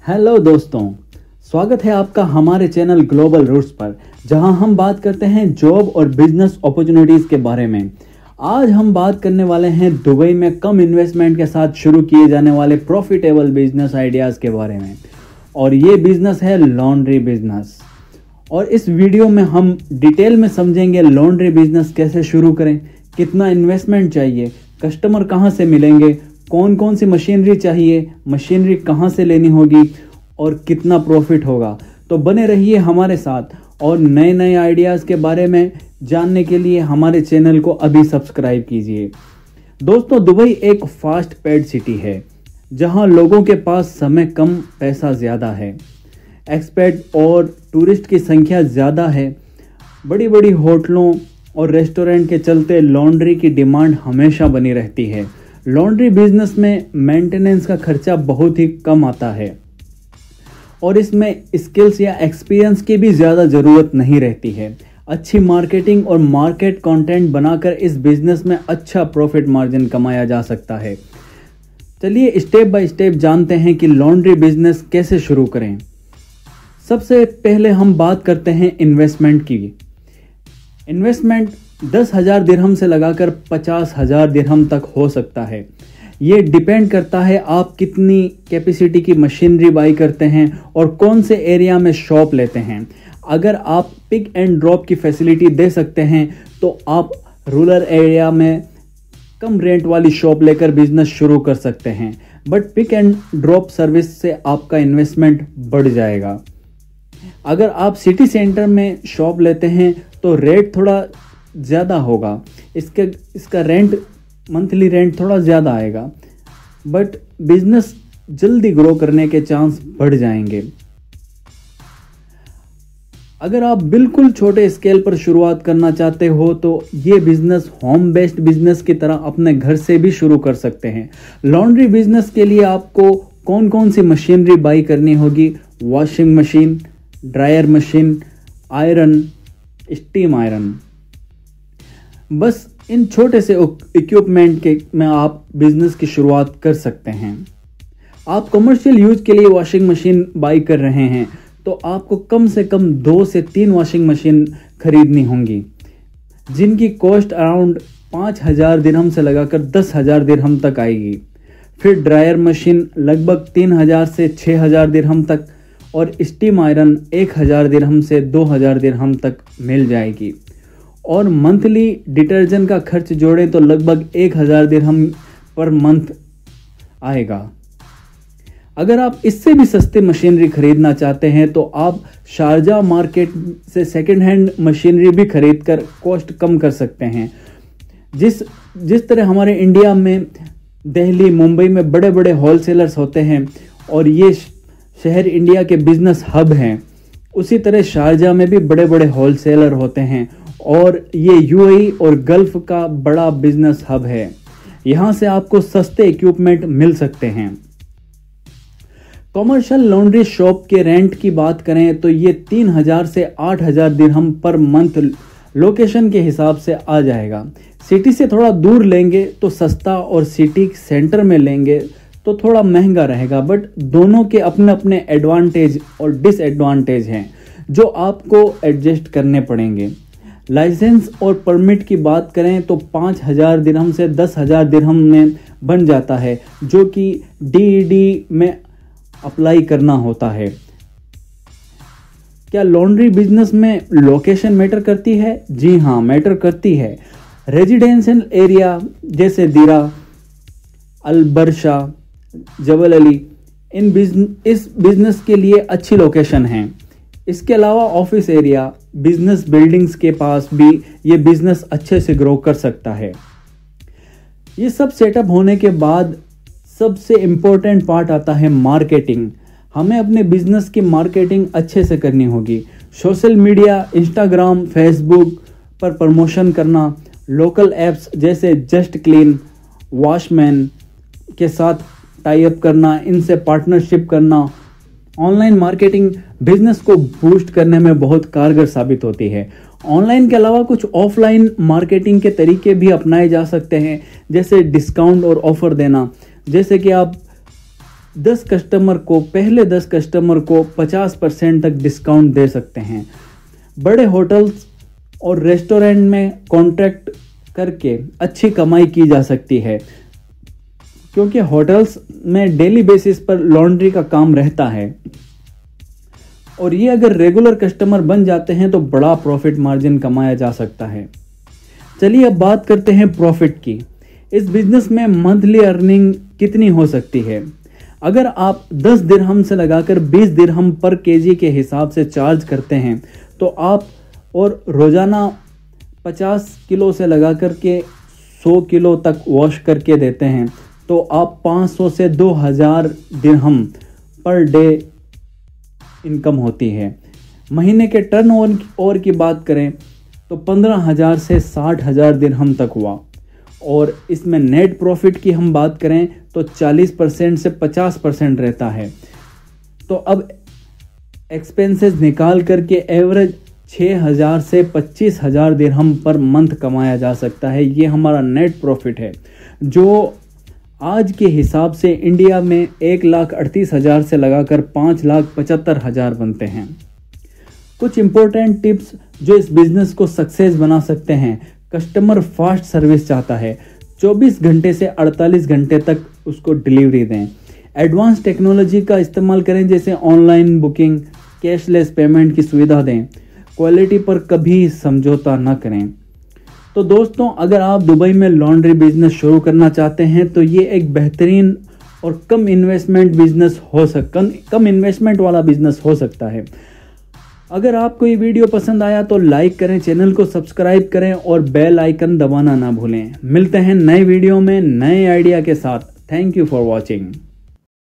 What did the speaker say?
Hello दोस्तों, स्वागत है आपका हमारे चैनल ग्लोबल रूट्स पर, जहां हम बात करते हैं जॉब और बिजनेस अपॉर्चुनिटीज़ के बारे में। आज हम बात करने वाले हैं दुबई में कम इन्वेस्टमेंट के साथ शुरू किए जाने वाले प्रॉफिटेबल बिजनेस आइडियाज़ के बारे में, और ये बिजनेस है लॉन्ड्री बिजनेस। और इस वीडियो में हम डिटेल में समझेंगे लॉन्ड्री बिजनेस कैसे शुरू करें, कितना इन्वेस्टमेंट चाहिए, कस्टमर कहाँ से मिलेंगे, कौन कौन सी मशीनरी चाहिए, मशीनरी कहाँ से लेनी होगी और कितना प्रॉफिट होगा। तो बने रहिए हमारे साथ, और नए नए आइडियाज़ के बारे में जानने के लिए हमारे चैनल को अभी सब्सक्राइब कीजिए। दोस्तों, दुबई एक फास्ट पेड सिटी है जहां लोगों के पास समय कम, पैसा ज़्यादा है। एक्सपेट और टूरिस्ट की संख्या ज़्यादा है। बड़ी बड़ी होटलों और रेस्टोरेंट के चलते लॉन्ड्री की डिमांड हमेशा बनी रहती है। लॉन्ड्री बिजनेस में मेंटेनेंस का खर्चा बहुत ही कम आता है और इसमें स्किल्स या एक्सपीरियंस की भी ज़्यादा ज़रूरत नहीं रहती है। अच्छी मार्केटिंग और मार्केट कंटेंट बनाकर इस बिजनेस में अच्छा प्रॉफिट मार्जिन कमाया जा सकता है। चलिए स्टेप बाय स्टेप जानते हैं कि लॉन्ड्री बिजनेस कैसे शुरू करें। सबसे पहले हम बात करते हैं इन्वेस्टमेंट की। इन्वेस्टमेंट 10,000 दिरहम से लगाकर 50,000 दिरहम तक हो सकता है। ये डिपेंड करता है आप कितनी कैपेसिटी की मशीनरी बाई करते हैं और कौन से एरिया में शॉप लेते हैं। अगर आप पिक एंड ड्रॉप की फैसिलिटी दे सकते हैं तो आप रूरल एरिया में कम रेंट वाली शॉप लेकर बिजनेस शुरू कर सकते हैं, but pick and drop service से आपका इन्वेस्टमेंट बढ़ जाएगा। अगर आप सिटी सेंटर में शॉप लेते हैं तो रेट थोड़ा ज़्यादा होगा, इसका रेंट, मंथली रेंट थोड़ा ज़्यादा आएगा, बट बिजनेस जल्दी ग्रो करने के चांस बढ़ जाएंगे। अगर आप बिल्कुल छोटे स्केल पर शुरुआत करना चाहते हो तो ये बिजनेस होम बेस्ड बिजनेस की तरह अपने घर से भी शुरू कर सकते हैं। लॉन्ड्री बिजनेस के लिए आपको कौन कौन सी मशीनरी बाई करनी होगी? Washing machine, dryer machine, iron, steam iron. बस इन छोटे से इक्विपमेंट के में आप बिजनेस की शुरुआत कर सकते हैं। आप कमर्शियल यूज के लिए वॉशिंग मशीन बाई कर रहे हैं तो आपको कम से कम 2 से 3 वॉशिंग मशीन खरीदनी होंगी, जिनकी कॉस्ट अराउंड 5,000 दिरहम से लगाकर 10,000 दिरहम तक आएगी। फिर ड्रायर मशीन लगभग 3,000 से 6,000 दिरहम तक, और स्टीम आयरन 1,000 दिरहम से 2,000 दिरहम तक मिल जाएगी। और मंथली डिटर्जेंट का खर्च जोड़ें तो लगभग 1,000 दिरहम पर मंथ आएगा। अगर आप इससे भी सस्ती मशीनरी खरीदना चाहते हैं तो आप शारजा मार्केट से सेकंड हैंड मशीनरी भी खरीद कर कॉस्ट कम कर सकते हैं। जिस तरह हमारे इंडिया में दिल्ली, मुंबई में बड़े बड़े होलसेलर्स होते हैं और ये शहर इंडिया के बिजनेस हब हैं, उसी तरह शारजा में भी बड़े बड़े होलसेलर होते हैं और ये यूएई और गल्फ का बड़ा बिजनेस हब है। यहाँ से आपको सस्ते इक्विपमेंट मिल सकते हैं। कमर्शियल लॉन्ड्री शॉप के रेंट की बात करें तो ये 3,000 से 8,000 दिरहम पर मंथ लोकेशन के हिसाब से आ जाएगा। सिटी से थोड़ा दूर लेंगे तो सस्ता और सिटी सेंटर में लेंगे तो थोड़ा महंगा रहेगा, बट दोनों के अपने अपने एडवांटेज और डिसएडवांटेज हैं जो आपको एडजस्ट करने पड़ेंगे। लाइसेंस और परमिट की बात करें तो 5,000 दिरहम से 10,000 दिरहम में बन जाता है, जो कि डीईडी में अप्लाई करना होता है। क्या लॉन्ड्री बिजनेस में लोकेशन मैटर करती है? जी हाँ, मैटर करती है। रेजिडेंशियल एरिया जैसे दिरा, अलबरशा, जबल अली इस बिजनेस के लिए अच्छी लोकेशन है। इसके अलावा ऑफिस एरिया, बिजनेस बिल्डिंग्स के पास भी ये बिजनेस अच्छे से ग्रो कर सकता है। ये सब सेटअप होने के बाद सबसे इम्पोर्टेंट पार्ट आता है मार्केटिंग। हमें अपने बिजनेस की मार्केटिंग अच्छे से करनी होगी। सोशल मीडिया, इंस्टाग्राम, फेसबुक पर प्रमोशन करना, लोकल ऐप्स जैसे जस्ट क्लीन, वॉशमैन के साथ टाई अप करना, इनसे पार्टनरशिप करना। ऑनलाइन मार्केटिंग बिजनेस को बूस्ट करने में बहुत कारगर साबित होती है। ऑनलाइन के अलावा कुछ ऑफलाइन मार्केटिंग के तरीके भी अपनाए जा सकते हैं, जैसे डिस्काउंट और ऑफर देना। जैसे कि आप पहले 10 कस्टमर को 50% तक डिस्काउंट दे सकते हैं। बड़े होटल्स और रेस्टोरेंट में कॉन्ट्रैक्ट करके अच्छी कमाई की जा सकती है, क्योंकि होटल्स में डेली बेसिस पर लॉन्ड्री का काम रहता है और ये अगर रेगुलर कस्टमर बन जाते हैं तो बड़ा प्रॉफिट मार्जिन कमाया जा सकता है। चलिए अब बात करते हैं प्रॉफिट की। इस बिजनेस में मंथली अर्निंग कितनी हो सकती है? अगर आप 10 दिरहम से लगाकर 20 दिरहम पर केजी के हिसाब से चार्ज करते हैं तो आप और रोजाना 50 किलो से लगाकर के 100 किलो तक वॉश करके देते हैं तो आप 500 से 2000 दिरहम पर डे इनकम होती है। महीने के टर्नओवर की बात करें तो 15,000 से 60,000 दिरहम तक हुआ और इसमें नेट प्रॉफिट की हम बात करें तो 40% से 50% रहता है। तो अब एक्सपेंसेस निकाल करके एवरेज 6,000 से 25,000 दिरहम पर मंथ कमाया जा सकता है। ये हमारा नेट प्रॉफिट है, जो आज के हिसाब से इंडिया में 1,38,000 से लगाकर 5,75,000 बनते हैं। कुछ इंपॉर्टेंट टिप्स जो इस बिजनेस को सक्सेस बना सकते हैं। कस्टमर फास्ट सर्विस चाहता है, 24 घंटे से 48 घंटे तक उसको डिलीवरी दें। एडवांस टेक्नोलॉजी का इस्तेमाल करें, जैसे ऑनलाइन बुकिंग, कैशलेस पेमेंट की सुविधा दें। क्वालिटी पर कभी समझौता न करें। तो दोस्तों, अगर आप दुबई में लॉन्ड्री बिजनेस शुरू करना चाहते हैं तो ये एक बेहतरीन और कम इन्वेस्टमेंट वाला बिजनेस हो सकता है। अगर आपको ये वीडियो पसंद आया तो लाइक करें, चैनल को सब्सक्राइब करें और बेल आइकन दबाना ना भूलें। मिलते हैं नए वीडियो में नए आइडिया के साथ। Thank you for watching.